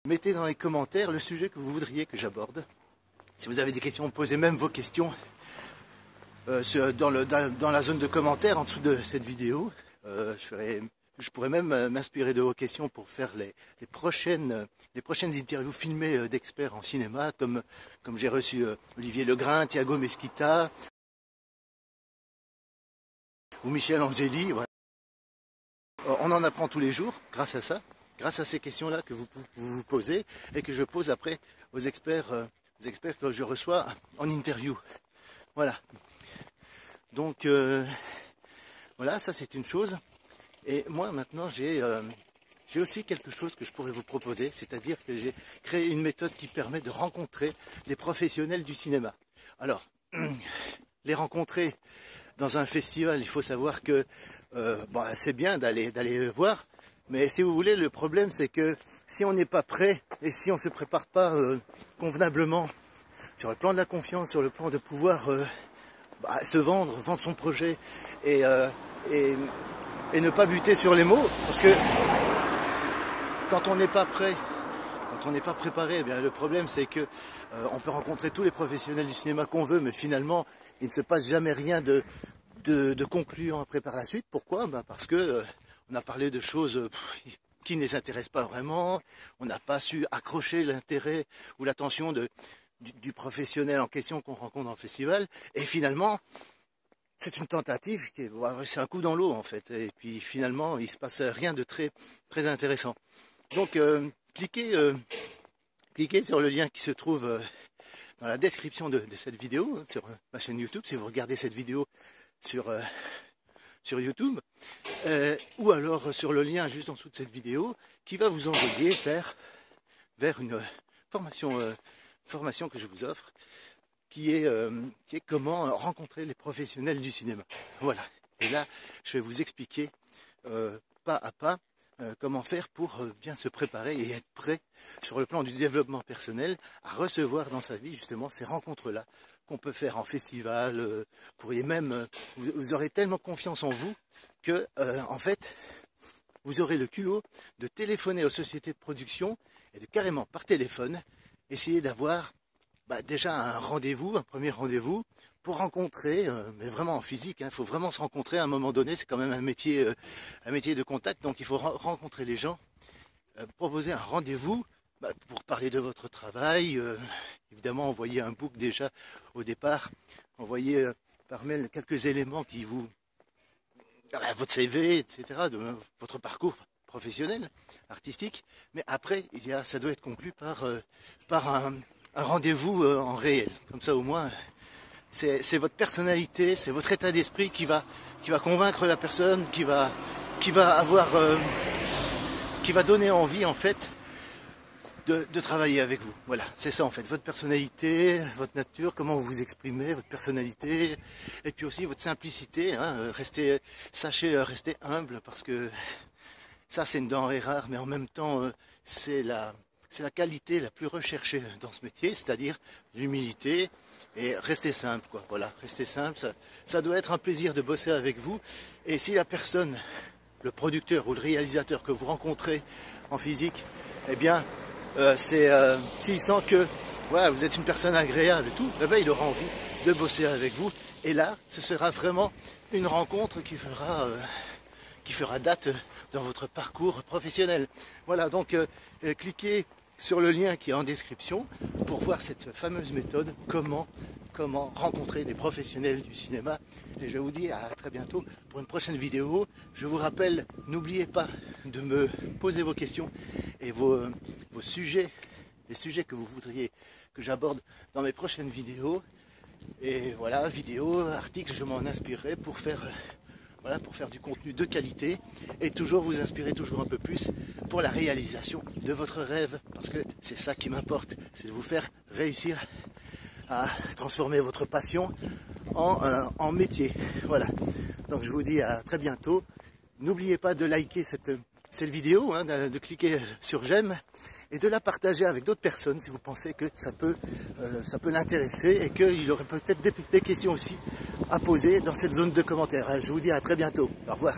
mettez dans les commentaires le sujet que vous voudriez que j'aborde. Si vous avez des questions, posez même vos questions dans la zone de commentaires en dessous de cette vidéo. Je pourrais même m'inspirer de vos questions pour faire les prochaines interviews filmées d'experts en cinéma, comme j'ai reçu Olivier Legrain, Thiago Mesquita ou Michel Angeli. Voilà. On en apprend tous les jours grâce à ça, grâce à ces questions-là que vous posez et que je pose après aux experts que je reçois en interview. Voilà. Donc voilà, ça c'est une chose. Et moi maintenant j'ai aussi quelque chose que je pourrais vous proposer, c'est-à-dire que j'ai créé une méthode qui permet de rencontrer des professionnels du cinéma. Alors, les rencontrer dans un festival, il faut savoir que c'est bien d'aller voir, mais si vous voulez, le problème c'est que si on n'est pas prêt et si on ne se prépare pas convenablement sur le plan de la confiance, sur le plan de pouvoir se vendre son projet et ne pas buter sur les mots, parce que quand on n'est pas prêt, quand on n'est pas préparé, eh bien, le problème c'est que on peut rencontrer tous les professionnels du cinéma qu'on veut, mais finalement il ne se passe jamais rien de concluant après par la suite. Pourquoi ? Parce que on a parlé de choses qui ne les intéressent pas vraiment, on n'a pas su accrocher l'intérêt ou l'attention du professionnel en question qu'on rencontre en festival, et finalement c'est une tentative, c'est un coup dans l'eau en fait, et puis finalement il ne se passe rien de très, très intéressant. Donc cliquez sur le lien qui se trouve dans la description de cette vidéo, sur ma chaîne YouTube, si vous regardez cette vidéo sur YouTube, ou alors sur le lien juste en dessous de cette vidéo, qui va vous envoyer vers une formation que je vous offre, qui est comment rencontrer les professionnels du cinéma. Voilà. Et là, je vais vous expliquer pas à pas comment faire pour bien se préparer et être prêt sur le plan du développement personnel à recevoir dans sa vie justement ces rencontres-là qu'on peut faire en festival. Vous pourriez même, vous aurez tellement confiance en vous que en fait, vous aurez le culot de téléphoner aux sociétés de production et de carrément par téléphone essayer d'avoir déjà un rendez-vous, un premier rendez-vous pour rencontrer, mais vraiment en physique, il faut vraiment se rencontrer à un moment donné, c'est quand même un métier de contact, donc il faut rencontrer les gens, proposer un rendez-vous pour parler de votre travail, évidemment envoyer un book déjà au départ, envoyer par mail quelques éléments qui votre CV, etc., de votre parcours professionnel, artistique, mais après ça doit être conclu par un rendez-vous en réel, comme ça au moins c'est votre personnalité, c'est votre état d'esprit qui va convaincre la personne, qui va donner envie en fait de travailler avec vous. Voilà, c'est ça en fait, votre personnalité, votre nature, comment vous vous exprimez, votre personnalité, et puis aussi votre simplicité, sachez rester humble, parce que ça c'est une denrée rare, mais en même temps c'est la qualité la plus recherchée dans ce métier, c'est-à-dire l'humilité et rester simple, quoi. Voilà, rester simple, ça doit être un plaisir de bosser avec vous. Et si la personne, le producteur ou le réalisateur que vous rencontrez en physique, eh bien, s'il sent que voilà, vous êtes une personne agréable et tout, eh bien, il aura envie de bosser avec vous. Et là, ce sera vraiment une rencontre qui fera date dans votre parcours professionnel. Voilà, donc cliquez sur le lien qui est en description pour voir cette fameuse méthode, comment rencontrer des professionnels du cinéma. Et je vous dis à très bientôt pour une prochaine vidéo. Je vous rappelle, n'oubliez pas de me poser vos questions et vos sujets, les sujets que vous voudriez que j'aborde dans mes prochaines vidéos. Et voilà, vidéos, articles, je m'en inspirerai pour faire du contenu de qualité et toujours vous inspirer toujours un peu plus pour la réalisation de votre rêve, parce que c'est ça qui m'importe, c'est de vous faire réussir à transformer votre passion en métier. Voilà, donc je vous dis à très bientôt. N'oubliez pas de liker cette vidéo, de cliquer sur j'aime et de la partager avec d'autres personnes si vous pensez que ça peut l'intéresser et qu'il aurait peut-être des questions aussi à poser dans cette zone de commentaires. Je vous dis à très bientôt. Au revoir.